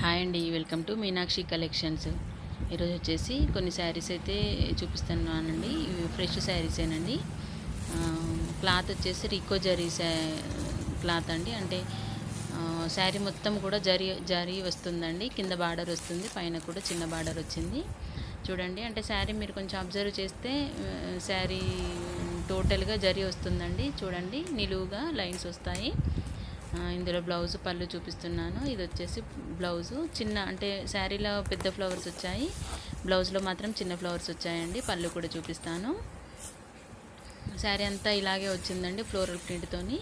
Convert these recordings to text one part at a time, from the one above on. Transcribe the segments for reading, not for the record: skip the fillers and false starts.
Hi అండి, welcome to Meenakshi collections. ఈరోజు వచ్చేసి కొన్ని శారీస్ అయితే చూపిస్తున్నానండి. ఇవి ఫ్రెష్ శారీసేనండి. క్లాత్ వచ్చేసి రికో జరీ క్లాత్ అండి. అంటే శారీ మొత్తం కూడా జరీ వస్తుందండి. కింద బార్డర్ వస్తుంది, పైన కూడా చిన్న బార్డర్ వచ్చింది. చూడండి, అంటే శారీ మీరు కొంచెం అబ్జర్వ్ చేస్తే శారీ టోటల్గా జరీ వస్తుందండి. చూడండి, నిలువుగా లైన్స్ వస్తాయి. ఇందులో బ్లౌజ్ పళ్ళు చూపిస్తున్నాను. ఇది వచ్చేసి బ్లౌజు చిన్న, అంటే శారీలో పెద్ద ఫ్లవర్స్ వచ్చాయి, బ్లౌజ్లో మాత్రం చిన్న ఫ్లవర్స్ వచ్చాయండి. పళ్ళు కూడా చూపిస్తాను. శారీ అంతా ఇలాగే వచ్చిందండి, ఫ్లోరల్ ప్రింట్తోని.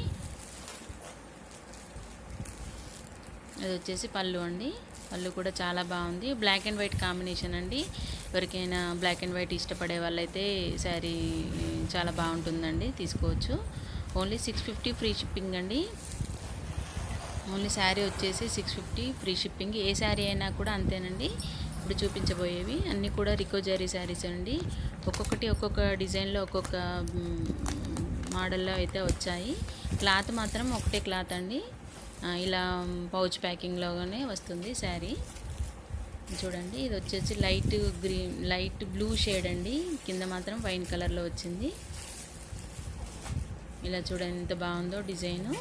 ఇది వచ్చేసి పళ్ళు అండి. పళ్ళు కూడా చాలా బాగుంది. బ్లాక్ అండ్ వైట్ కాంబినేషన్ అండి. ఎవరికైనా బ్లాక్ అండ్ వైట్ ఇష్టపడే వాళ్ళైతే శారీ చాలా బాగుంటుందండి, తీసుకోవచ్చు. ఓన్లీ 650 ఫ్రీ షిప్పింగ్ అండి. ఓన్లీ శారీ వచ్చేసి 650 ఫ్రీ షిప్పింగ్. ఏ శారీ అయినా కూడా అంతేనండి. ఇప్పుడు చూపించబోయేవి అన్నీ కూడా రికో జరీ శారీస్ అండి. ఒక్కొక్కటి ఒక్కొక్క డిజైన్లో ఒక్కొక్క మోడల్లో అయితే వచ్చాయి. క్లాత్ మాత్రం ఒకటే క్లాత్ అండి. ఇలా పౌచ్ ప్యాకింగ్లోనే వస్తుంది శారీ. చూడండి, ఇది వచ్చేసి లైట్ బ్లూ షేడ్ అండి. కింద మాత్రం వైన్ కలర్లో వచ్చింది. ఇలా చూడండి ఎంత బాగుందో డిజైను.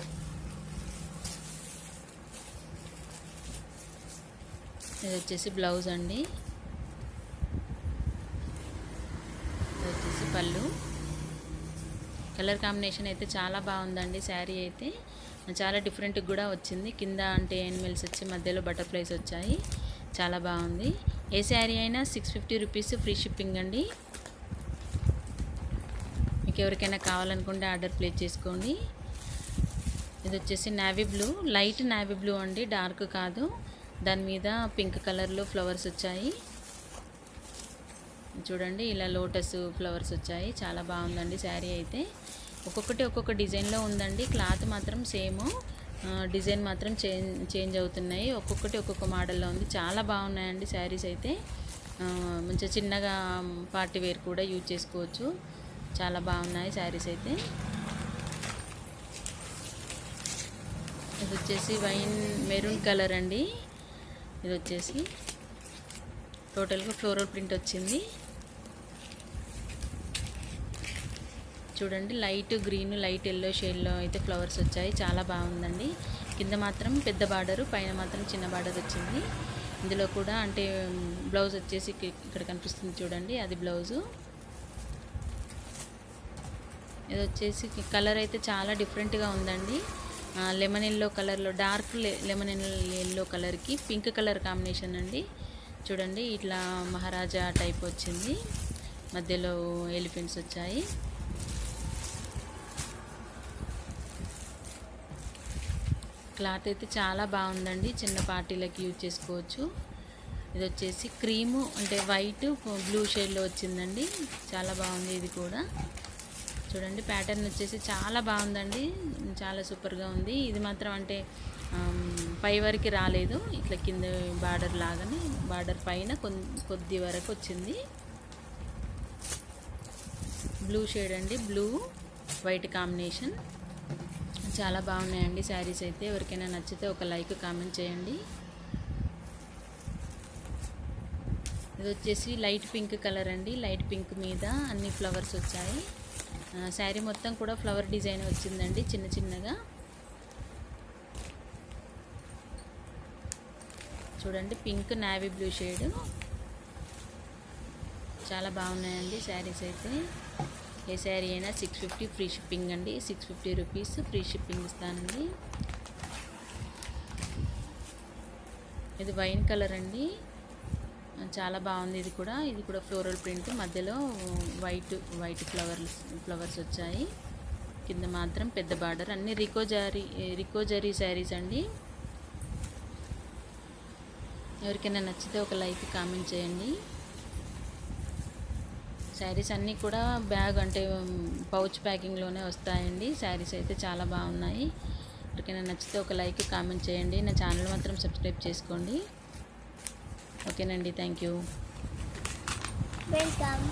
ఇది వచ్చేసి బ్లౌజ్ అండి. ఇది వచ్చేసి పళ్ళు. కలర్ కాంబినేషన్ అయితే చాలా బాగుందండి. శారీ అయితే చాలా డిఫరెంట్గా కూడా వచ్చింది. కింద అంటే యానిమల్స్ వచ్చి మధ్యలో బటర్ఫ్లైస్ వచ్చాయి. చాలా బాగుంది. ఏ శారీ అయినా 650 రూపీస్ ఫ్రీ షిప్పింగ్ అండి. మీకు ఎవరికైనా కావాలనుకుంటే ఆర్డర్ ప్లేస్ చేసుకోండి. ఇది వచ్చేసి navy blue, light navy blue అండి, డార్క్ కాదు. దాని మీద పింక్ కలర్లో ఫ్లవర్స్ వచ్చాయి. చూడండి, ఇలా లోటస్ ఫ్లవర్స్ వచ్చాయి. చాలా బాగుందండి శారీ అయితే. ఒక్కొక్కటి ఒక్కొక్క డిజైన్లో ఉందండి. క్లాత్ మాత్రం సేమ్, డిజైన్ మాత్రం చేంజ్ అవుతున్నాయి. ఒక్కొక్కటి ఒక్కొక్క మోడల్లో ఉంది. చాలా బాగున్నాయండి శారీస్ అయితే. మంచిగా చిన్నగా పార్టీ వేర్ కూడా యూజ్ చేసుకోవచ్చు. చాలా బాగున్నాయి శారీస్ అయితే. ఇది వచ్చేసి వైన్ మెరూన్ కలర్ అండి. ఇది వచ్చేసి టోటల్గా ఫ్లోరల్ ప్రింట్ వచ్చింది. చూడండి, లైట్ గ్రీన్, లైట్ ఎల్లో షేడ్లో అయితే ఫ్లవర్స్ వచ్చాయి. చాలా బాగుందండి. కింద మాత్రం పెద్ద బార్డరు, పైన మాత్రం చిన్న బార్డర్ వచ్చింది. ఇందులో కూడా అంటే బ్లౌజ్ వచ్చేసి ఇక్కడ కనిపిస్తుంది చూడండి, అది బ్లౌజు. ఇది వచ్చేసి కలర్ అయితే చాలా డిఫరెంట్గా ఉందండి. లెమన్ ఎల్లో కలర్లో, డార్క్ లెమన్ ఎల్లో కలర్కి పింక్ కలర్ కాంబినేషన్ అండి. చూడండి, ఇట్లా మహారాజా టైప్ వచ్చింది, మధ్యలో ఎలిఫెంట్స్ వచ్చాయి. క్లాత్ అయితే చాలా బాగుందండి, చిన్న పార్టీలకి యూజ్ చేసుకోవచ్చు. ఇది వచ్చేసి క్రీము, అంటే వైట్ బ్లూ షేడ్లో వచ్చిందండి. చాలా బాగుంది ఇది కూడా. చూడండి, ప్యాటర్న్ వచ్చేసి చాలా బాగుందండి, చాలా సూపర్గా ఉంది. ఇది మాత్రం అంటే పై వరకు రాలేదు, ఇట్లా కింద బార్డర్ లాగానే, బార్డర్ పైన కొద్ది వరకు వచ్చింది. బ్లూ షేడ్ అండి, బ్లూ వైట్ కాంబినేషన్. చాలా బాగున్నాయండి శారీస్ అయితే. ఎవరికైనా నచ్చితే ఒక లైక్, కామెంట్ చేయండి. ఇది వచ్చేసి లైట్ పింక్ కలర్ అండి. లైట్ పింక్ మీద అన్ని ఫ్లవర్స్ వచ్చాయి. శారీ మొత్తం కూడా ఫ్లవర్ డిజైన్ వచ్చిందండి, చిన్న చిన్నగా. చూడండి, పింక్ నావీ బ్లూ షేడ్. చాలా బాగున్నాయండి శారీస్ అయితే. ఏ శారీ అయినా 650 ఫ్రీ షిప్పింగ్ అండి. 650 రూపీస్ ఫ్రీ షిప్పింగ్ ఇస్తానండి. ఇది వైన్ కలర్ అండి, చాలా బాగుంది. ఇది కూడా ఫ్లోరల్ ప్రింట్, మధ్యలో వైట్ ఫ్లవర్స్ వచ్చాయి. కింద మాత్రం పెద్ద బార్డర్. అన్ని రికో జరీ శారీస్ అండి. ఎవరికైనా నచ్చితే ఒక లైక్, కామెంట్ చేయండి. శారీస్ అన్నీ కూడా బ్యాగ్, అంటే పౌచ్ ప్యాకింగ్లోనే వస్తాయండి. శారీస్ అయితే చాలా బాగున్నాయి. ఎవరికైనా నచ్చితే ఒక లైక్, కామెంట్ చేయండి. నా ఛానల్ మాత్రం సబ్స్క్రైబ్ చేసుకోండి. ఓకేనండి, థ్యాంక్ యూ. వెల్కమ్.